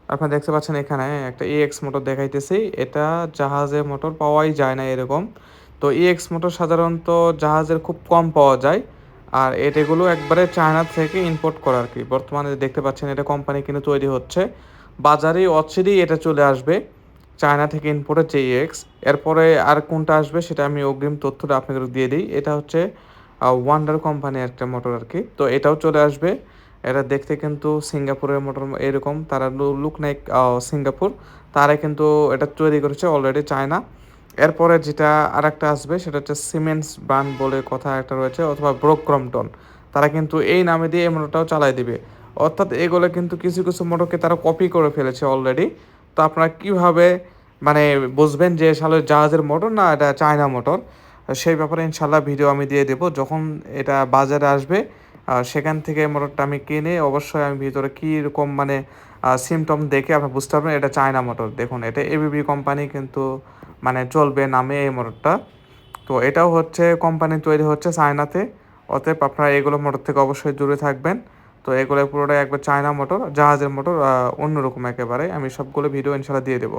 আপনারা দেখতে পাচ্ছেন এখানে একটা EX মোটর দেখাইতেছি। এটা জাহাজের মোটর পাওয়াই যায় না এরকম। তো EX মোটর সাধারণত জাহাজের খুব কম পাওয়া যায়। আর এগুলো একবারে চায়না থেকে ইম্পোর্ট করা আরকি। বর্তমানে দেখতে পাচ্ছেন এটা কোম্পানি কিন্তু তৈরি হচ্ছে। বাজারে অচিরেই এটা চলে আসবে। চায়না থেকে ইম্পোর্টের যে EX এরপরে আর কোনটা আসবে সেটা আমি অগ্রিম তথ্যটা আপনাকে দিয়ে দেই। এটা হচ্ছে ওয়ান্ডার কোম্পানির একটা মোটর আরকি। তো এটাও চলে আসবে। এটা দেখতে কিন্তু সিঙ্গাপুরের মোটর এরকম তারা লুক লাইক সিঙ্গাপুর। তারা কিন্তু এটা তৈরি করেছে অলরেডি চায়না। এরপরে যেটা আরেকটা আসবে সেটা হচ্ছে সিমেন্স ব্র্যান্ড বলে কথা একটা রয়েছে অথবা ব্রুক ক্রম্পটন। তারা কিন্তু এই নামে দিয়ে এই মোটরটাও চালায় দিবে। অর্থাৎ এগুলো কিন্তু কিছু মোটরকে তারা কপি করে ফেলেছে অলরেডি। তো আপনারা কিভাবে মানে বুঝবেন যে আসলে জাহাজের মোটর না এটা চায়না মোটর? সেই ব্যাপারে ইনশাআল্লাহ ভিডিও আমি দিয়ে দেব। যখন এটা বাজারে আসবে সেখান থেকে মোটরটা আমি কিনে অবশ্যই আমি ভিতরে কিরকম মানে সিম্পটম দেখে আপনি বুঝতে পারবেন এটা চায়না মোটর। দেখুন এটা এবিবি কোম্পানি কিন্তু মানে চলবে নামে এই মোটরটা। তো এটাও হচ্ছে কোম্পানি তৈরি হচ্ছে চায়নাতে। অতএব আপনারা এগুলো মোটর থেকে অবশ্যই দূরে থাকবেন। তো এগুলো পুরোটাই একবার চায়না মোটর, জাহাজের মোটর অন্যরকম একেবারে। আমি সবগুলো ভিডিও ইনশাআল্লাহ দিয়ে দেব।